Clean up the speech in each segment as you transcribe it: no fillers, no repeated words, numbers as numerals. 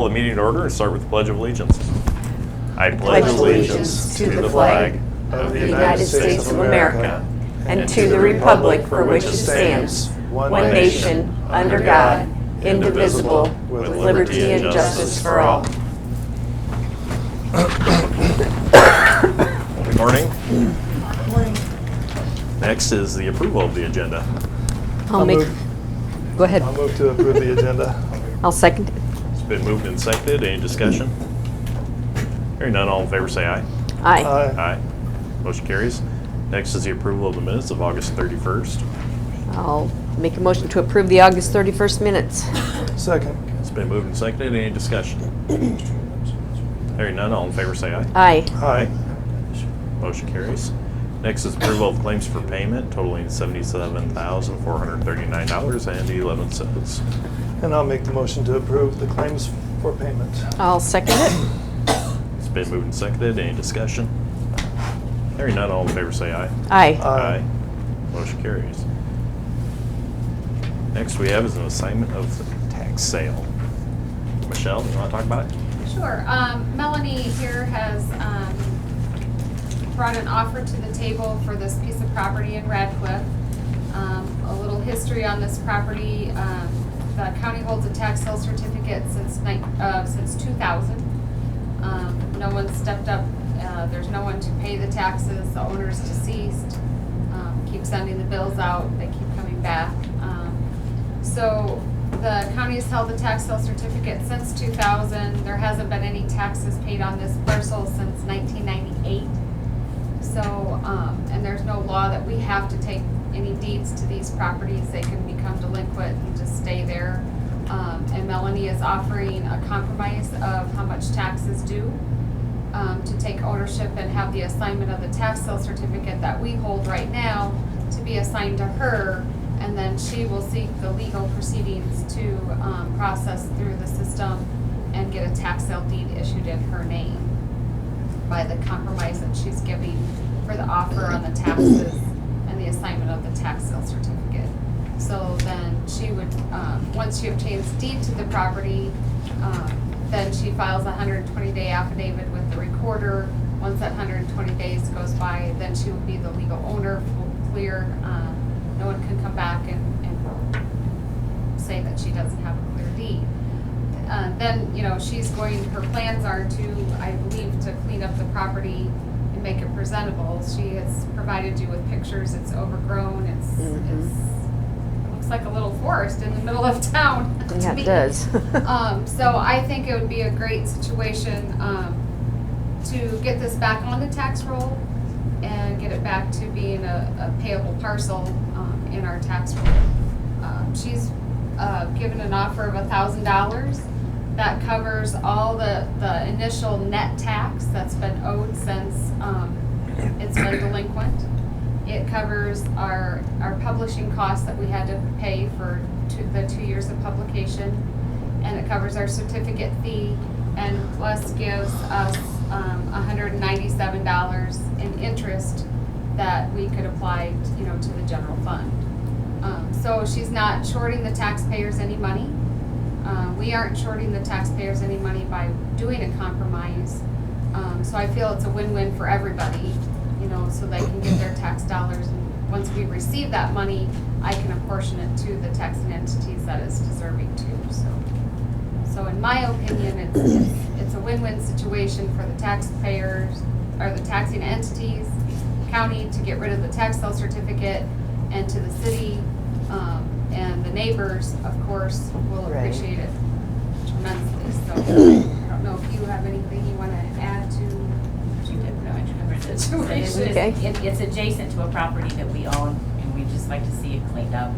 The meeting to order and start with the Pledge of Allegiance. I pledge allegiance to the flag of the United States of America and to the republic for which it stands, one nation, under God, indivisible, with liberty and justice for all. Good morning. Next is the approval of the agenda. Go ahead. I'll move to approve the agenda. I'll second it. It's been moved and seconded. Any discussion? Hearing none, all in favor say aye. Aye. Aye. Motion carries. Next is the approval of the minutes of August 31st. I'll make a motion to approve the August 31st minutes. Second. It's been moved and seconded. Any discussion? Hearing none, all in favor say aye. Aye. Aye. Motion carries. Next is approval of claims for payment totaling $77,439.11. And I'll make the motion to approve the claims for payment. I'll second it. It's been moved and seconded. Any discussion? Hearing none, all in favor say aye. Aye. Aye. Motion carries. Next we have is an assignment of the tax sale. Michelle, you want to talk about it? Sure. Melanie here has brought an offer to the table for this piece of property in Radcliffe. A little history on this property. The county holds a tax sale certificate since 2000. No one stepped up. There's no one to pay the taxes. The owner's deceased. Keep sending the bills out. They keep coming back. So the county has held the tax sale certificate since 2000. There hasn't been any taxes paid on this parcel since 1998. So, and there's no law that we have to take any deeds to these properties. They can become delinquent and just stay there. And Melanie is offering a compromise of how much taxes due to take ownership and have the assignment of the tax sale certificate that we hold right now to be assigned to her. And then she will seek the legal proceedings to process through the system and get a tax sale deed issued in her name by the compromise that she's giving for the offer on the taxes and the assignment of the tax sale certificate. So then she would, once she obtains deed to the property, then she files a 120-day affidavit with the recorder. Once that 120 days goes by, then she will be the legal owner, full clear. No one can come back and say that she doesn't have a clear deed. Then, you know, her plans are to, I believe, to clean up the property and make it presentable. She has provided you with pictures. It's overgrown. It looks like a little forest in the middle of town. Yeah, it does. So I think it would be a great situation to get this back on the tax roll and get it back to being a payable parcel in our tax roll. She's given an offer of $1,000. That covers all the initial net tax that's been owed since it's been delinquent. It covers our publishing costs that we had to pay for the 2 years of publication, and it covers our certificate fee, and plus gives us $197 in interest that we could apply, to the general fund. So she's not shorting the taxpayers any money. We aren't shorting the taxpayers any money by doing a compromise. So I feel it's a win-win for everybody, so they can get their tax dollars. And once we receive that money, I can apportion it to the taxing entities that it's deserving to. So in my opinion, it's a win-win situation for the taxpayers, or the taxing entities, county to get rid of the tax sale certificate, and to the city, and the neighbors, of course, will appreciate it tremendously. So I don't know if you have anything you want to add to the situation. Okay. It's adjacent to a property that we own, and we just like to see it cleaned up.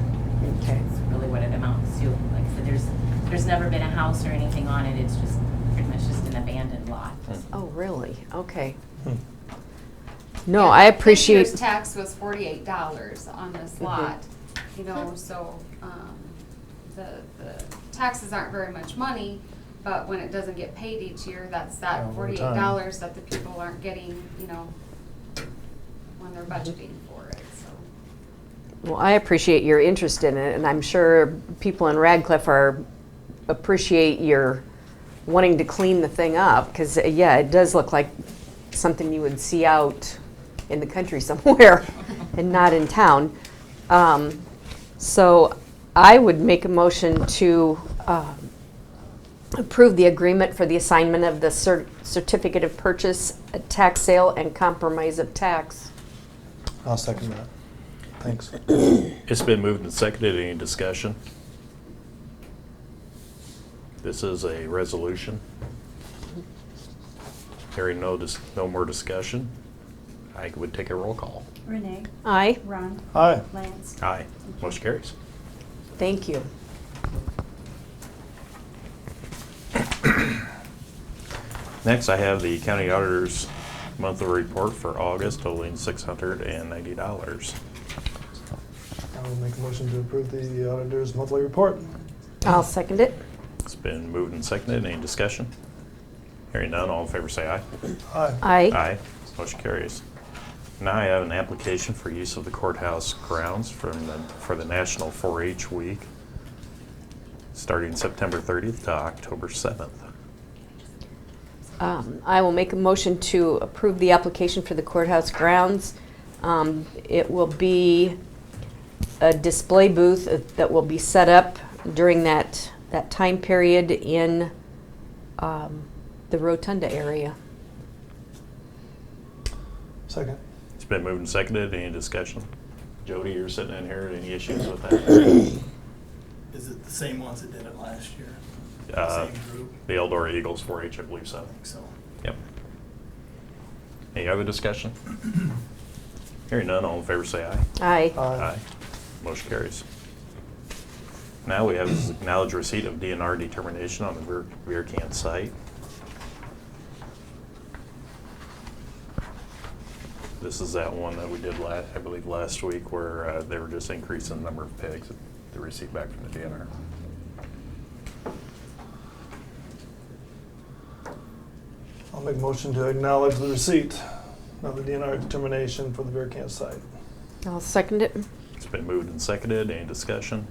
Okay. It's really what it amounts to. Like I said, there's never been a house or anything on it. It's just pretty much just an abandoned lot. Oh, really? Okay. No, I appreciate. This year's tax was $48 on this lot, so the taxes aren't very much money, but when it doesn't get paid each year, that's that $48 that the people aren't getting, when they're budgeting for it. So Well, I appreciate your interest in it, and I'm sure people in Radcliffe appreciate your wanting to clean the thing up, because, yeah, it does look like something you would see out in the country somewhere and not in town. So I would make a motion to approve the agreement for the assignment of the certificate of purchase, tax sale, and compromise of tax. I'll second that. Thanks. It's been moved and seconded. Any discussion? This is a resolution. Hearing no more discussion, I would take a roll call. Renee? Aye. Ron? Aye. Lance? Aye. Motion carries. Thank you. Next, I have the county auditor's monthly report for August totaling $690. I will make a motion to approve the auditor's monthly report. I'll second it. It's been moved and seconded. Any discussion? Hearing none, all in favor say aye. Aye. Aye. Aye. Motion carries. Now I have an application for use of the courthouse grounds for the National 4-H Week, starting September 30th to October 7th. I will make a motion to approve the application for the courthouse grounds. It will be a display booth that will be set up during that time period in the rotunda area. Second. It's been moved and seconded. Any discussion? Jody, you're sitting in here. Any issues with that? Is it the same ones that did it last year? Uh, Same group? The Eldora Eagles 4-H, I believe so. I think so. Yep. Any other discussion? Hearing none, all in favor say aye. Aye. Aye. Motion carries. Now we have is acknowledge receipt of DNR determination on the beer can site. This is that one that we did I believe last week where they were just increasing the number of pigs, the receipt back from the DNR. I'll make a motion to acknowledge the receipt of the DNR determination for the beer can site. I'll second it. It's been moved and seconded. Any discussion?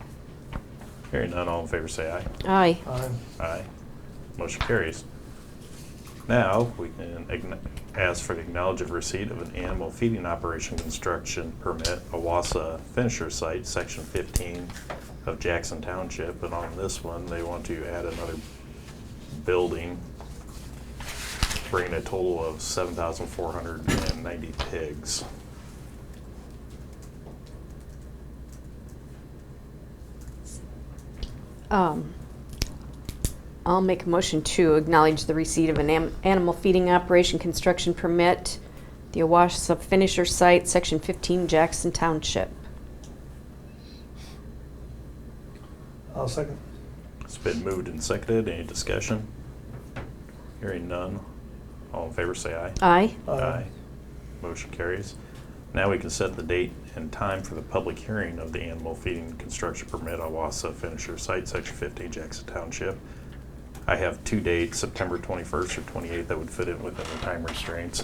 Hearing none, all in favor say aye. Aye. Aye. Aye. Motion carries. Now, we can ask for the acknowledged receipt of an animal feeding operation construction permit, Owasso Finisher Site, Section 15 of Jackson Township. And on this one, they want to add another building, bringing a total of 7,490 pigs. I'll make a motion to acknowledge the receipt of an animal feeding operation construction permit, the Owasso Finisher Site, Section 15, Jackson Township. I'll second. It's been moved and seconded. Any discussion? Hearing none. All in favor say aye. Aye. Aye. Motion carries. Now we can set the date and time for the public hearing of the animal feeding construction permit, Owasso Finisher Site, Section 15, Jackson Township. I have two dates, September 21st or 28th, that would fit in within the time restraints.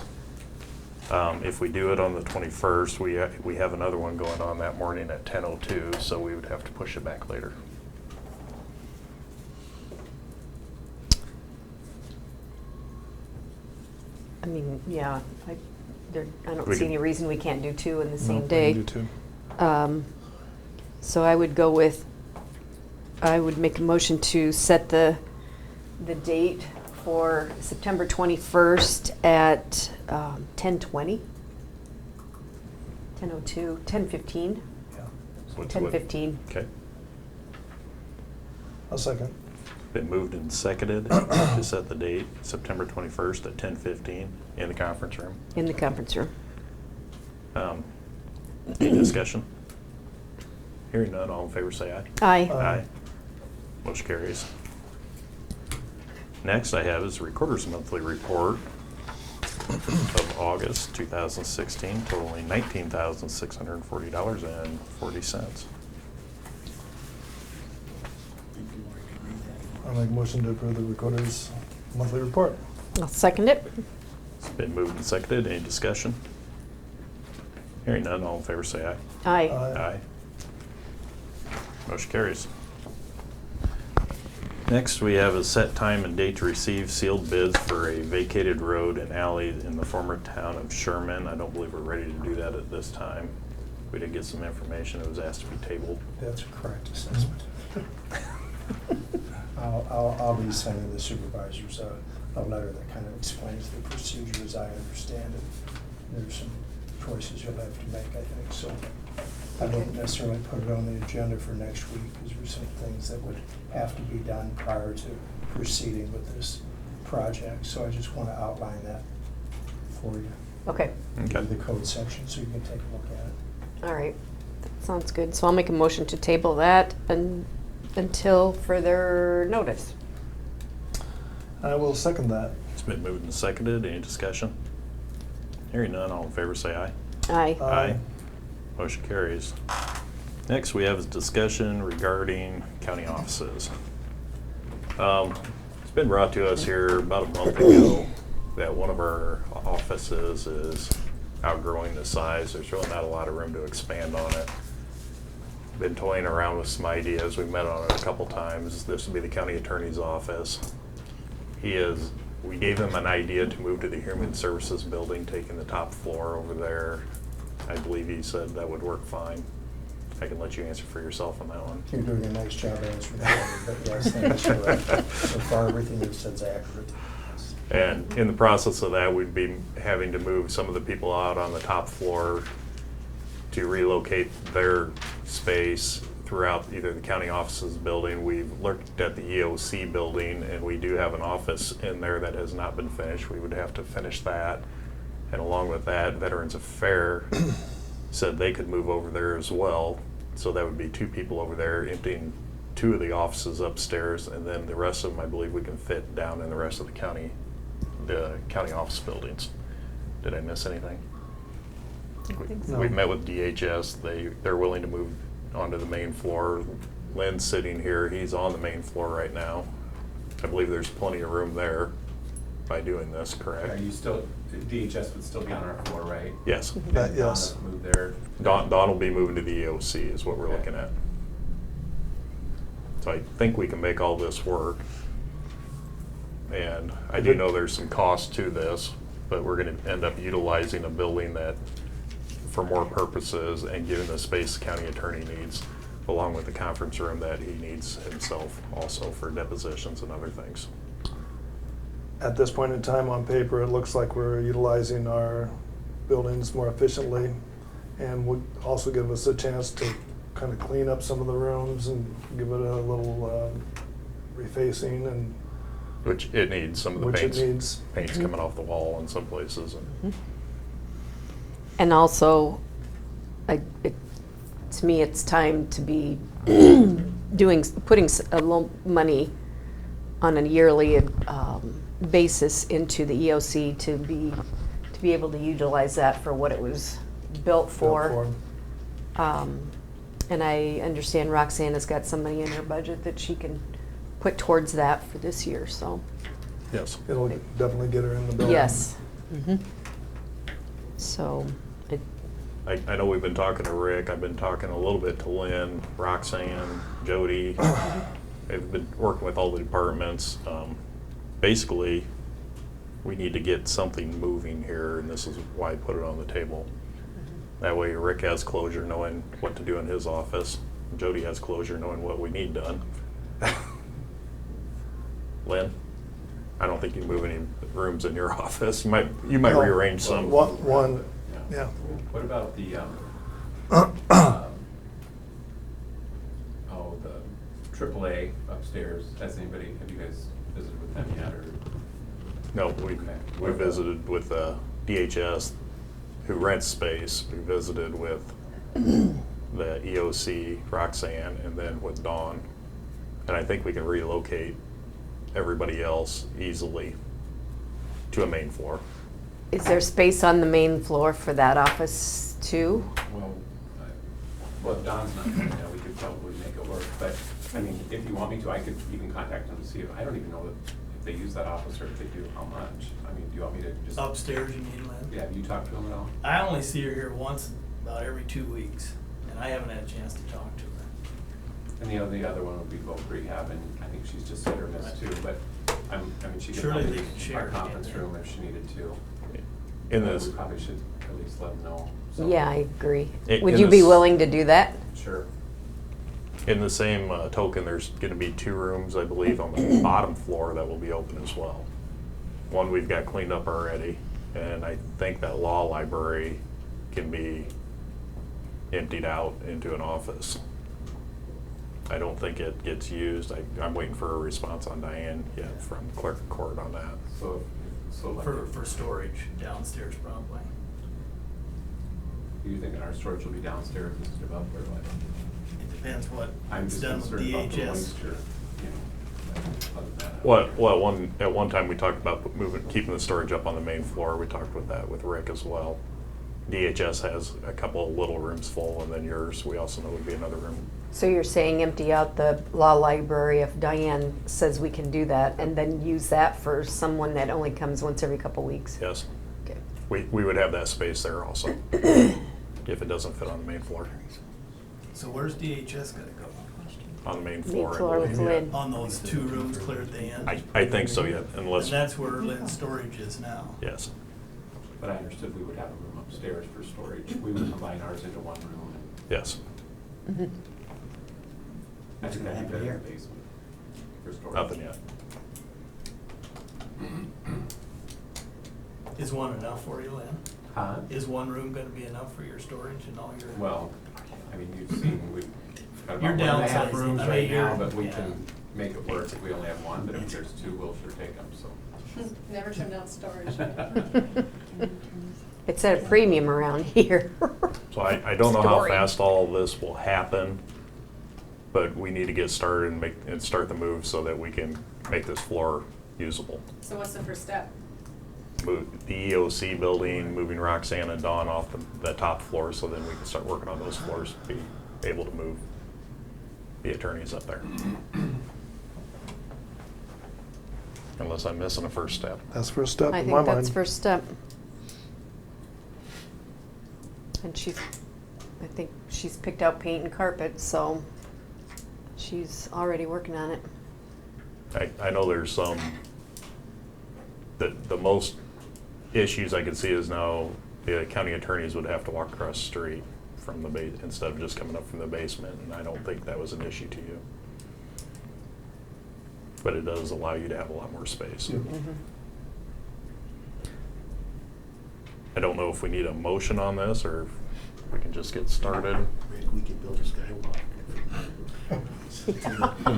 If we do it on the 21st, we have another one going on that morning at 10:02, so we would have to push it back later. I mean, yeah, I don't We see can- any reason we can't do two in the No, same we day. can do two. So I would make a motion to set the date for September 21st at 10:20, 10:02, 10:15, Yeah. What's- 10:15. Okay. I'll second. Been moved and seconded to set the date, September 21st at 10:15 in the conference room. In the conference room. Any discussion? Hearing none, all in favor say aye. Aye. Aye. Motion carries. Next I have is the Recorder's Monthly Report of August 2016, totaling $19,640.40. I'll make a motion to approve the recorder's monthly report. I'll second it. It's been moved and seconded. Any discussion? Hearing none, all in favor say aye. Aye. Aye. Motion carries. Next, we have a set time and date to receive sealed bids for a vacated road and alley in the former town of Sherman. I don't believe we're ready to do that at this time. We did get some information. It was asked to be tabled. That's a correct assessment. I'll be sending the supervisors a letter that kind of explains the procedure as I understand it. There's some choices you'll have to make, I think, so I wouldn't necessarily put it on the agenda for next week, because there's some things that would have to be done prior to proceeding with this project, so I just want to outline that for you. Okay, Okay. The code section, so you can take a look at it. all right. That sounds good. So I'll make a motion to table that until further notice. I will second that. It's been moved and seconded. Any discussion? Hearing none, all in favor say aye. Aye. Aye. Motion carries. Next, we have a discussion regarding county offices. It's been brought to us here about a month ago that one of our offices is outgrowing the size. There's really not a lot of room to expand on it. Been toying around with some ideas. We met on it a couple times. This would be the county attorney's office. We gave him an idea to move to the Human Services building, taking the top floor over there. I believe he said that would work fine. I can let you answer for yourself on that one. You're doing a nice job answering that, but yes, thanks for that. So far, everything you've said is accurate. Yes. And in the process of that, we'd be having to move some of the people out on the top floor to relocate their space throughout either the county offices building. We've looked at the EOC building, and we do have an office in there that has not been finished. We would have to finish that. And along with that, Veterans Affairs said they could move over there as well. So that would be 2 people over there, emptying 2 of the offices upstairs, and then the rest of them, I believe we can fit down in the rest of the county office buildings. Did I miss anything? No. We've met with DHS. They're willing to move onto the main floor. Lynn's sitting here. He's on the main floor right now. I believe there's plenty of room there by doing this, correct? Are you still, DHS would still be on our floor, right? Yes. That, And yes. Donna moved there. Don will be moving to the EOC is what we're Okay. looking at. So I think we can make all this work. And I do know there's some cost to this, but we're gonna end up utilizing a building that, for more purposes, and giving the space the county attorney needs, along with the conference room that he needs himself also for depositions and other things. At this point in time, on paper, it looks like we're utilizing our buildings more efficiently, and would also give us a chance to kind of clean up some of the rooms and give it a little refacing, and Which it needs, some of the which it paint's needs. coming off the wall in some places. And And also, to me, it's time to be putting a little money on a yearly basis into the EOC to be able to utilize that for what it was built for. And I understand Roxanne has got some money in her budget that she can put towards that for this year, so. yes. It'll definitely get her in the building. Yes. So, I know we've been talking to Rick, I've been talking a little bit to Lynn, Roxanne, Jody. I've been working with all the departments. Basically, we need to get something moving here, and this is why I put it on the table. That way Rick has closure knowing what to do in his office. Jody has closure knowing what we need done. Lynn, I don't think you move any rooms in your office. You might No. rearrange some. One, yeah. What about the, the AAA upstairs? Have you guys visited with them yet, or? No, we visited with DHS, who rents space. We visited with the EOC, Roxanne, and then with Dawn. And I think we can relocate everybody else easily to a main floor. is there space on the main floor for that office too? Well, Don's not here now, we could probably make it work, but, I mean, if you want me to, I could even contact them to see I don't even know if they use that office or if they do, how much. I mean, do you want me to just? Upstairs, you mean, Lynn? Yeah, have you talked to them at all? I only see her here once, about every 2 weeks, and I haven't had a chance to talk to her. And the other one would be both rehab, and I think she's just hit or miss too, but I mean, she could Surely probably they could use share our it, conference can't they? room if she needed to. In But this, We probably should at least let them know. So, Yeah, I agree. In Would you be this- willing to do that? Sure. in the same token, there's gonna be 2 rooms, I believe, on the bottom floor that will be open as well. One we've got cleaned up already, and I think that law library can be emptied out into an office. I don't think it gets used. I'm waiting for a response on Diane yet from clerk of court on that. So like, For storage downstairs probably. are you thinking our storage will be downstairs instead of up, or what? It depends what I'm it's just done with concerned about the DHS. moisture, you know. other than that. Well, at one time, we talked about keeping the storage up on the main floor. We talked with that with Rick as well. DHS has a couple of little rooms full, and then yours, we also know would be another room. So you're saying empty out the law library if Diane says we can do that, and then use that for someone that only comes once every couple weeks? Yes, Okay. we would have that space there also, if it doesn't fit on the main floor. So where's DHS gonna go? On the main Main floor, I floor with believe. lid. On those 2 rooms clear at the end? I think so, yeah, And unless, that's where Lynn's storage is now. yes. But I understood we would have a room upstairs for storage. We would combine ours into one room, and Yes, Mhm. I think that'd be better in the basement for storage. nothing yet. Is one enough for you, Lynn? Huh? Is one room gonna be enough for your storage and all your? Well, I mean, you've seen, we've got Your about 1.5 downside rooms I mean, right now, you're- but we yeah. can make it work if we only have one, but if there's 2, we'll sure take them, so. Never turn down storage. It's at a premium around here. So I don't know how Story. fast all of this will happen, but we need to get started and start the move so that we can make this floor usable. So what's the first step? Move the EOC building, moving Roxanne and Dawn off the top floor, so then we can start working on those floors, be able to move the attorneys up there. Unless I'm missing a first step. That's first step I in my think that's mind. first step. And I think she's picked out paint and carpet, so she's already working on it. I know there's some, the most issues I could see is now the county attorneys would have to walk across the street from the base, instead of just coming up from the basement, and I don't think that was an issue to you. But it does allow you to have a lot more space. Mhm. I don't know if we need a motion on this, or if we can just get started. We could build a skywalk.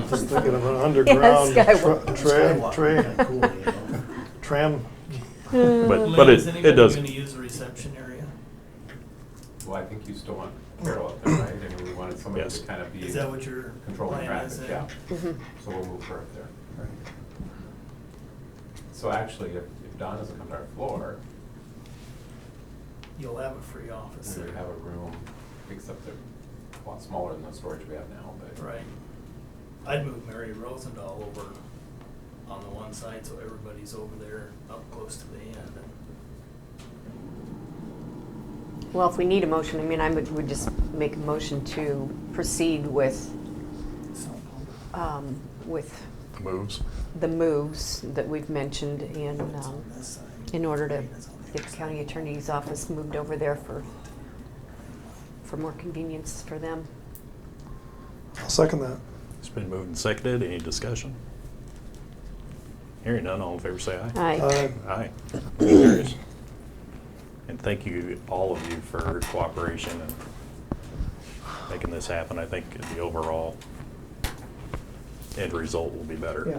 Just thinking of an underground Skywalk. tram. But Lynn, is it anybody does, gonna use the reception area? Well, I think you still want Carol up there, right? I mean, we wanted somebody Yes. to kind of be Is that what your controlling plan is traffic, then? yeah. Mhm. So we'll move her up there. So actually, if Dawn doesn't come to our floor, You'll have a free office we there. would have a room, except they're a lot smaller than the storage we have now, but. Right. I'd move Mary Rosendahl over on the one side so everybody's over there up close to the end. Well, if we need a motion, I mean, I would just make a motion to proceed with moves. the moves that we've mentioned and, in order to get the county attorney's office moved over there for more convenience for them. I'll second that. It's been moved and seconded. Any discussion? Hearing none, all in favor say aye. Aye. Aye. Motion carries. And thank you, all of you, for your cooperation and making this happen. I think the overall end result will be better. Yeah, I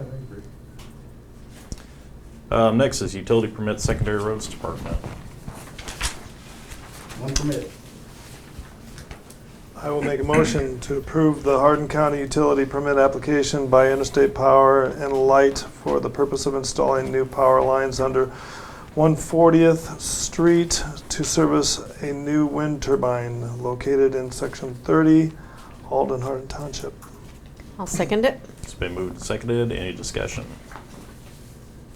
agree. Next is utility permit, secondary roads department. One permit. I will make a motion to approve the Hardin County utility permit application by Interstate Power and Light for the purpose of installing new power lines under 140th Street to service a new wind turbine located in Section 30, Haldin, Hardin Township. I'll second it. It's been moved and seconded. Any discussion?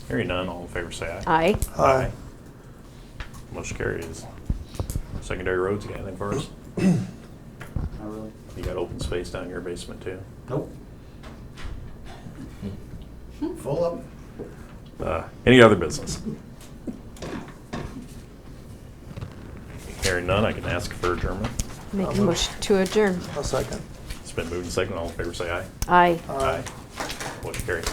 Hearing none, all in favor say aye. Aye. Aye. Motion carries. Secondary roads, you got anything for us? Not really. You got open space down in your basement too? Nope. Full up. Any other business? Hearing none, I can ask for adjournment. Make a motion to adjourn. A second. It's been moved and seconded. All in favor say aye. Aye. Aye. Motion carries.